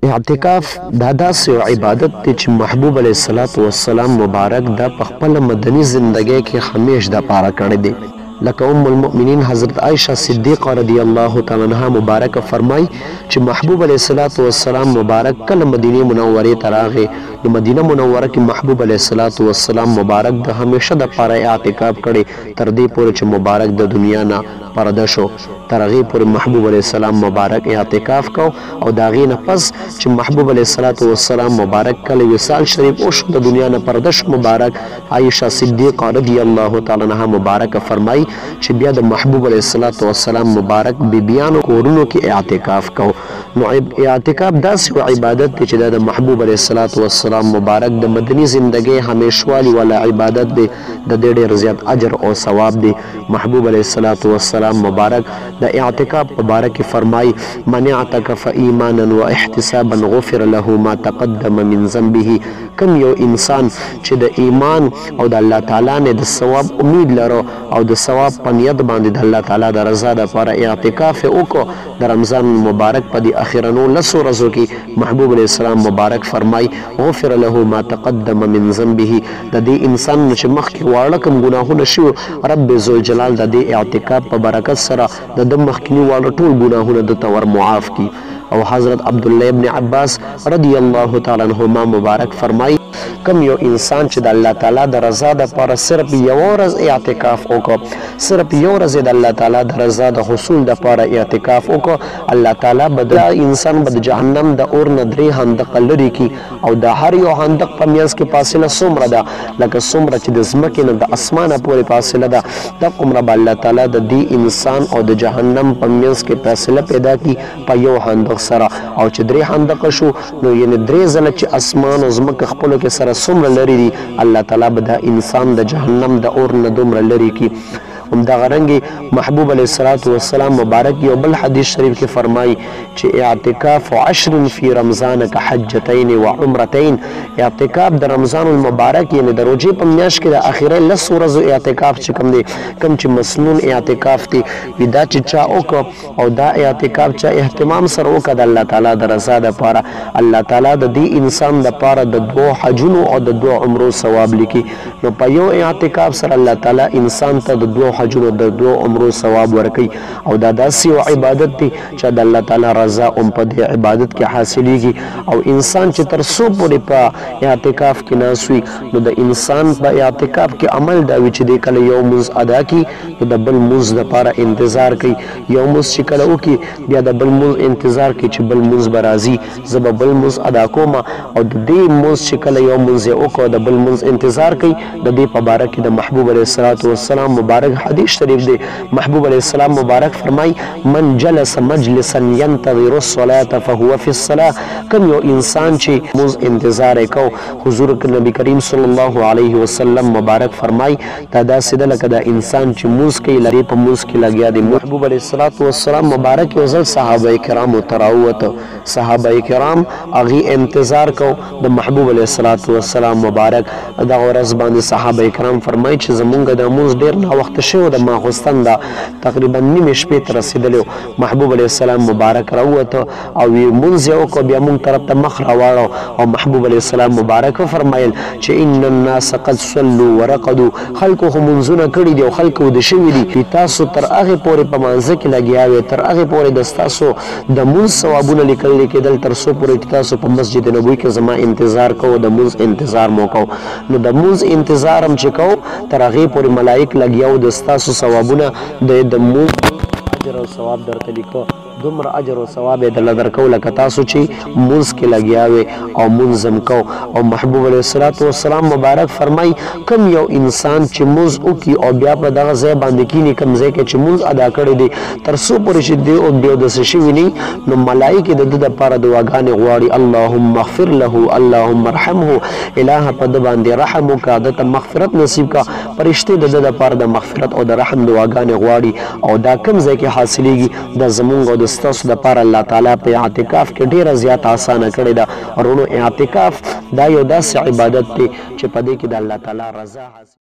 اعتکاف دا داسې یو عبادت دی چې محبوب علیه الصلاة والسلام مبارک دا په خپله مدني زندګۍ کې همیش د پاره کړی دی. لکه ام المؤمنین حضرت عائشہ صدیقه رضی الله تعالی عنها مبارک فرمای چې محبوب علیه الصلاة والسلام مبارک کله مدینه منوره ته راغی نو مدینه منوره کې محبوب علیه الصلاة والسلام مبارک د همیشه د پاره اعتکاف کړي تر دې پورې چې مبارک د دنیا نه پرده شو. تر هغې پورې محبوب علیه السلام مبارک اعتکاف کو او د هغې نه پس چې محبوب علیه الصلاة والسلام مبارک کله وصال شریف وشو د دنیا نه پرده شو مبارک عائشہ صدیقه رضی الله تعالی عنها مبارک فرمای چې بیا د محبوب علیه الصلاة والسلام مبارک بیبیانو کورونو کې اعتکاف کو. نو اعتکاف داسې یو عبادت دی چې د محبوب علیه الصلاة والسلام مبارک د مدني زندګۍ همیشوالي والا عبادت دی د دې ډېر زیات اجر او ثواب دی. محبوب علیه الصلاة والسلام مبارک د اعتکاف په باره کې فرمای من اعتکف ایمانا و احتسابا غفر له ما تقدم من ذنبه. کم یو انسان چې د ایمان او د الله تعالی نه د ثواب امید لرو او د ثواب په نیت باندې د الله تعالی د رضا لپاره اعتکاف وکړو د رمضان مبارک په دې اخرنو لسو ورځو کې محبوب علیه السلام مبارک فرمای غفر له ما تقدم من ذنبه. د دې انسان چې مخکې واړه کوم ګناهونه شوي رب ذوالجلال د دې اعتکاف په برکت سره د مخکینی واړه ټول ګناهونه د تور معاف کی. او حضرت عبدالله ابن عباس رضی الله تعالی عنهما مبارک فرمای کم یو انسان چې د الله تعالی د رضا لپاره صرف یو ورځ اعتکاف وکړو صرف یو ورځ د الله تعالی د رضا د حصول لپاره اعتکاف وکړو الله تعالی به د انسان به د جهنم د اور نه درې خندق لري کی او د هر یو خندق په میانځ کې فاصله څومره ده لکه څومره چې د ځمکې نه د اسمانه پورې فاصله ده دغومره به الله تعالی د دې انسان او د جهنم په میانځ کې فاصله پیدا کی په یو خندق سره. او چې درې خندق شو نو یعنی درې ځله چې اسمان او ځمکه خپلو کې سره څومره لرې دي الله تعالی به دا انسان د جهنم د اور نه دومره لرې کي. همدغه رنګې محبوب علیه الصلاة والسلام مبارک یو بل حدیث شریف کې فرمایي چې اعتکاف 10 فی رمضان کحجتین و عمرتین. اعتکاف د رمضان المبارک یعنی د روژې په میاشت کې د اخرې 10 ورځو اعتکاف چې کوم دی کوم چې مسنون اعتکاف دی وي دا چې چا وکړو او دا اعتکاف چا اهتمام سره وکړه د الله تعالی د رضا دپاره الله تعالی د دې انسان دپاره د 2 حجونو او د 2 عمرو ثواب لیکي. نو په یو اعتکاف سره الله تعالی انسان ته د 2 حجونو د 2 عمرو ثواب ورکي. او دا داسې یو عبادت دی چې د الله تعالی رضا هم په دې عبادت کې حاصلیږي. او انسان چې تر څو پورې په اعتکاف کې ناست وي نو د انسان په اعتکاف کې عمل دا وي چې دی کله یو مونځ ادا کړي نو د بل مونځ دپاره انتظار کوي. یو مونځ چې کله وکړي بیا د بل مونځ انتظار کوي چې بل مونځ به راځي زه به بل مونځ ادا کوم. او د دې مونځ چې کله یو مونځ یې وکړو د بل مونځ انتظار کوي د دې په باره کې د محبوب علیه الصلاة والسلام مبارک حدیث شریف دی. محبوب علیه السلام مبارک فرمای من جلس مجلسا ينتظر الصلاة فهو في الصلاة. کم یو انسان چې مونځ انتظار یې کو حضور نبی کریم صلی الله علیه وسلم مبارک فرمای دا داسې ده لکه دا انسان چې مونځ کوي لري په مونځ کې لګیا دی. محبوب علیه الصلاة والسلام مبارک یو ځل صحابه کرامو ته راووته صحابه کرام هغې انتظار کو د محبوب علیه الصلاة والسلام مبارک. دغه ورځ باندې صحابه کرام فرمای چې زمونږ د مونځ ډېر ناوخته شوی د ماخوستن ده تقریبا نیمې شپې ته رسېدلی. محبوب علیه السلام مبارک راووته او مونځ یې وکړو بیا مونږ طرف ته مخ راواړو او محبوب علیه السلام مبارک وفرمایل چې ان الناس قد صلوا ورقدوا. خلکو خو مونځونه کړي دي او خلکو ویده شوي دي تاسو تر هغې پورې په مانځه کې لګیا وې تر هغې پورې د ستاسو د مونځ ثوابونه لیکل کېدل تر څو پورې چې تاسو په مسجد نبوي کې زما انتظار کوو د مونځ انتظار مو کوو. نو د مونځ انتظار هم چې کوو تر هغې پورې ملایک لګیا و د ستاسو ثوابونه د مونځ اجر او ثواب درته لیکو دومره اجر او ثواب یې درله درکو لکه تاسو چې مونځ کې لګیا وې او مونځ هم کو. او محبوب علیه الصلاة والسلام مبارک فرمای کم یو انسان چې مونځ وکړي او بیا په دغه ځای باندې کښېني کوم ځای کې چې مونځ ادا کړی دی تر څو پورې چې دی او بیودسه شوي نه نو ملایکې د ده دپاره دعاګانې غواړي اللهم اغفر له اللهم ارحمه. الهه په ده باندې رحم وکړه ده ته مغفرت نصیب کړه. فرشتې د ده دپاره د مغفرت او د رحم دعاګانې غواړي. او دا کوم ځای کې حاصلیږي دا زمونږ او د ستاسو دپاره الله تعالی په اعتکاف کې ډېره زیاته اسانه کړې ده. ورونو اعتکاف دا یو داسې عبادت دی چې په دې کې د الله تعالی رضا